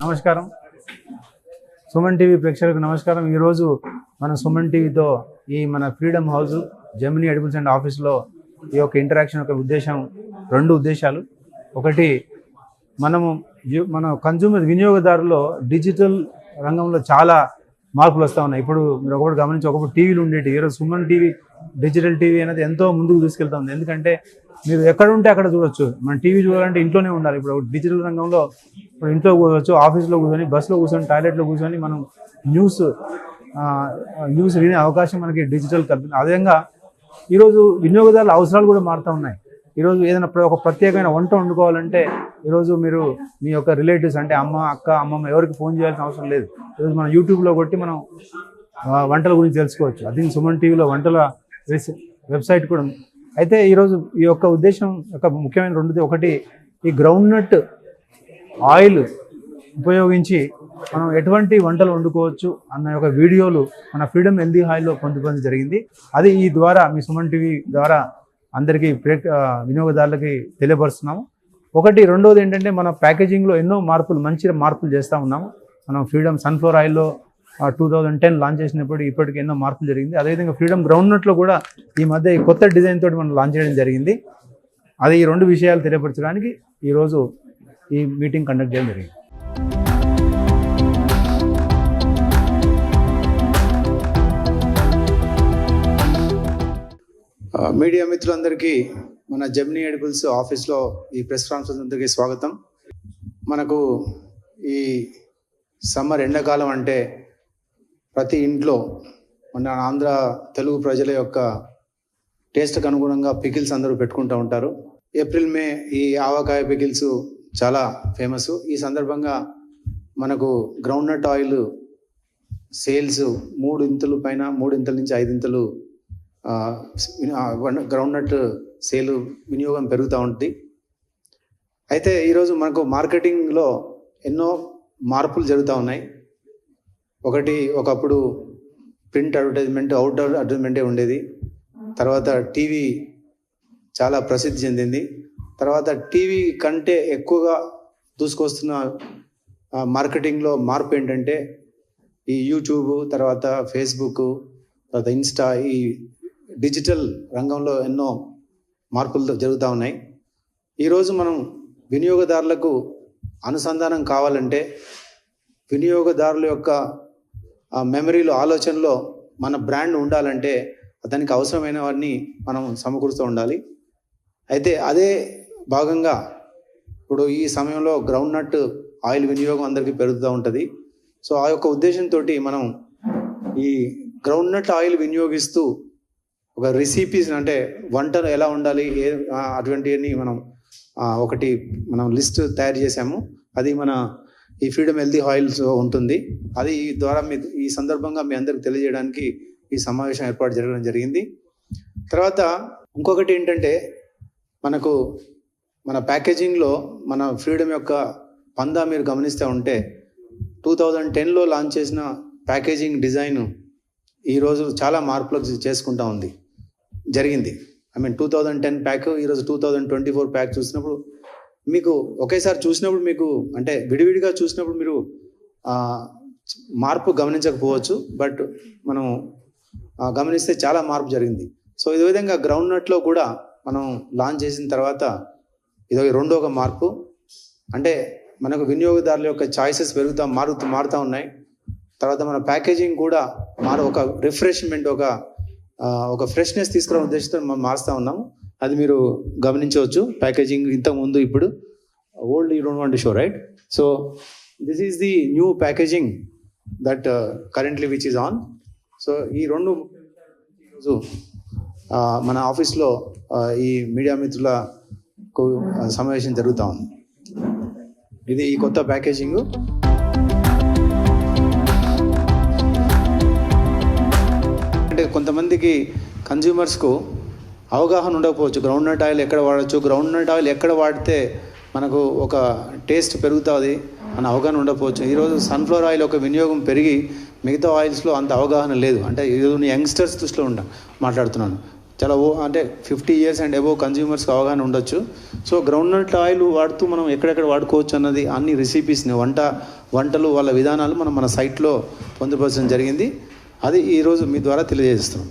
నమస్కారం సుమన్ టీవీ ప్రేక్షకులకు నమస్కారం. ఈరోజు మన సుమన్ టీవీతో ఈ మన freedom house Gemini edibles and ఆఫీస్లో ఈ యొక్క ఇంటరాక్షన్ యొక్క ఉద్దేశం రెండు ఉద్దేశాలు. ఒకటి, మన కన్జ్యూమర్ వినియోగదారులో డిజిటల్ రంగంలో చాలా మార్పులు వస్తూ ఉన్నాయి. ఇప్పుడు మీరు ఒకటి గమనించి, ఒకప్పుడు టీవీలు ఉండేవి, ఈరోజు సుమన్ టీవీ డిజిటల్ టీవీ అనేది ఎంతో ముందుకు తీసుకెళ్తా ఉంది. ఎందుకంటే మీరు ఎక్కడ ఉంటే అక్కడ చూడొచ్చు. మన టీవీ చూడాలంటే ఇంట్లోనే ఉండాలి. ఇప్పుడు డిజిటల్ రంగంలో ఇప్పుడు ఇంట్లో కూర్చోవచ్చు, ఆఫీస్లో కూర్చొని, బస్సులో కూర్చొని, టాయిలెట్లో కూర్చొని మనం న్యూస్ వినే అవకాశం మనకి డిజిటల్ కల్పింది. అదేవిధంగా ఈరోజు వినియోగదారుల అవసరాలు కూడా మారుతూ ఉన్నాయి. ఈరోజు ఏదైనా ఒక ప్రత్యేకమైన వంట వండుకోవాలంటే ఈరోజు మీరు మీ యొక్క రిలేటివ్స్ అంటే అమ్మ, అక్క, అమ్మమ్మ ఎవరికి ఫోన్ చేయాల్సిన అవసరం లేదు. ఈరోజు మనం యూట్యూబ్లో కొట్టి మనం వంటల గురించి తెలుసుకోవచ్చు. అది సుమన్ టీవీలో వంటల వెబ్సైట్ కూడా ఉంది. అయితే ఈరోజు ఈ యొక్క ఉద్దేశం యొక్క ముఖ్యమైన రెండుది. ఒకటి, ఈ గ్రౌండ్నట్ ఆయిల్ ఉపయోగించి మనం ఎటువంటి వంటలు వండుకోవచ్చు అన్న యొక్క వీడియోలు మన ఫ్రీడమ్ హెల్దీ ఆయిల్లో పొందుపరచడం జరిగింది. అది ఈ ద్వారా మీ సుమన్ టీవీ ద్వారా అందరికీ వినియోగదారులకి తెలియపరుస్తున్నాము. ఒకటి, రెండోది ఏంటంటే మన ప్యాకేజింగ్లో ఎన్నో మంచి మార్పులు చేస్తూ ఉన్నాము. మనం ఫ్రీడమ్ సన్ఫ్లవర్ ఆయిల్లో 2010 లాంచ్ చేసినప్పుడు ఇప్పటికి ఎన్నో మార్పులు జరిగింది. అదేవిధంగా ఫ్రీడమ్ గ్రౌండ్నట్లో కూడా ఈ మధ్య ఈ కొత్త డిజైన్ తోటి మనం లాంచ్ చేయడం జరిగింది. అది ఈ రెండు విషయాలు తెలియపరచడానికి ఈరోజు ఈ మీటింగ్ కండక్ట్ చేయడం జరిగింది. మీడియా మిత్రులందరికీ మన జెమినీ ఎడిబుల్స్ ఆఫీస్లో ఈ ప్రెస్ కాన్ఫరెన్స్ అందరికీ స్వాగతం. మనకు ఈ సమ్మర్ ఎండాకాలం అంటే ప్రతి ఇంట్లో మన ఆంధ్ర తెలుగు ప్రజల యొక్క టేస్ట్కి అనుగుణంగా పికిల్స్ అందరూ పెట్టుకుంటూ ఉంటారు. ఏప్రిల్ మే ఈ ఆవకాయ పికిల్స్ చాలా ఫేమస్. ఈ సందర్భంగా మనకు గ్రౌండ్నట్ ఆయిల్ సేల్స్ 3 ఇంతల నుంచి 5 ఇంతలు గ్రౌండ్నట్ సేల్ వినియోగం పెరుగుతూ ఉంటుంది. అయితే ఈరోజు మనకు మార్కెటింగ్లో ఎన్నో మార్పులు జరుగుతూ ఉన్నాయి. ఒకప్పుడు ప్రింట్ అడ్వర్టైజ్మెంట్, అవుట్డోర్ అడ్వర్టైజ్మెంటే ఉండేది. తర్వాత టీవీ చాలా ప్రసిద్ధి చెందింది. తర్వాత టీవీ కంటే ఎక్కువగా దూసుకొస్తున్న మార్కెటింగ్లో మార్పు ఏంటంటే ఈ యూట్యూబ్, తర్వాత ఫేస్బుక్, తర్వాత ఇన్స్టా, ఈ డిజిటల్ రంగంలో ఎన్నో మార్పులు జరుగుతూ ఉన్నాయి. ఈరోజు మనం వినియోగదారులకు అనుసంధానం కావాలంటే, వినియోగదారుల యొక్క మెమరీలో, ఆలోచనలో మన బ్రాండ్ ఉండాలంటే దానికి అవసరమైనవన్నీ మనం సమకూరుస్తూ ఉండాలి. అయితే అదే భాగంగా ఇప్పుడు ఈ సమయంలో గ్రౌండ్నట్ ఆయిల్ వినియోగం అందరికీ పెరుగుతూ ఉంటుంది. సో ఆ యొక్క ఉద్దేశంతో మనం ఈ గ్రౌండ్నట్ ఆయిల్ వినియోగిస్తూ ఒక రెసిపీస్ అంటే వంటలు ఎలా ఉండాలి అటువంటివన్నీ మనం లిస్ట్ తయారు చేసాము. అది మన ఈ ఫ్రీడమ్ హెల్దీ ఆయిల్స్ ఉంటుంది. అది ద్వారా ఈ సందర్భంగా మీ అందరికి తెలియజేయడానికి ఈ సమావేశం ఏర్పాటు జరగడం జరిగింది. తర్వాత ఇంకొకటి ఏంటంటే, మన ప్యాకేజింగ్లో మన ఫ్రీడమ్ యొక్క పందా మీరు గమనిస్తూ ఉంటే 2010లో లాంచ్ చేసిన ప్యాకేజింగ్ డిజైన్ ఈరోజు చాలా మార్పులకు చేసుకుంటూ జరిగింది. 2010 ప్యాక్ ఈరోజు 2024 ప్యాక్ చూసినప్పుడు మీకు ఒకేసారి చూసినప్పుడు మీకు అంటే విడివిడిగా చూసినప్పుడు మీరు మార్పు గమనించకపోవచ్చు. బట్ మనం గమనిస్తే చాలా మార్పు జరిగింది. సో ఇదే విధంగా గ్రౌండ్నట్లో కూడా మనం లాంచ్ చేసిన తర్వాత ఇది రెండో మార్పు. అంటే మనకు వినియోగదారుల యొక్క చాయిసెస్ మారుతూ ఉన్నాయి. తర్వాత మన ప్యాకేజింగ్ కూడా ఒక రిఫ్రెష్మెంట్, ఒక ఫ్రెష్నెస్ తీసుకునే ఉద్దేశంతో మనం మారుస్తూ ఉన్నాము. అది మీరు గమనించవచ్చు. ప్యాకేజింగ్ ఇంతకుముందు, ఇప్పుడు old you don't want to show, right? So this is the new packaging that currently which is on. So ఈ రెండు ఈరోజు మన ఆఫీస్లో ఈ మీడియా మిత్రులకు సమావేశం జరుగుతూ ఉంది. ఇది ఈ కొత్త ప్యాకేజింగ్. అంటే కొంతమందికి కన్జ్యూమర్స్కు అవగాహన ఉండకపోవచ్చు, గ్రౌండ్నట్ ఆయిల్ ఎక్కడ వాడచ్చు, గ్రౌండ్నట్ ఆయిల్ ఎక్కడ వాడితే మనకు ఒక టేస్ట్ పెరుగుతుంది అని అవగాహన ఉండకపోవచ్చు. ఈరోజు సన్ఫ్లవర్ ఆయిల్ ఒక వినియోగం పెరిగి మిగతా ఆయిల్స్లో అంత అవగాహన లేదు. అంటే ఈరోజు యంగ్స్టర్స్ దృష్టిలో మాట్లాడుతున్నాను. చాలా అంటే 50 years అండ్ అబోవ్ కన్జ్యూమర్స్కి అవగాహన ఉండొచ్చు. సో గ్రౌండ్నట్ ఆయిల్ వాడుతూ మనం ఎక్కడెక్కడ వాడుకోవచ్చు అన్నది అన్ని రెసిపీస్ని వంటలు వాళ్ళ విధానాలు మనం మన సైట్లో పొందుపరచడం జరిగింది. అది ఈరోజు మీ ద్వారా తెలియజేస్తున్నాం.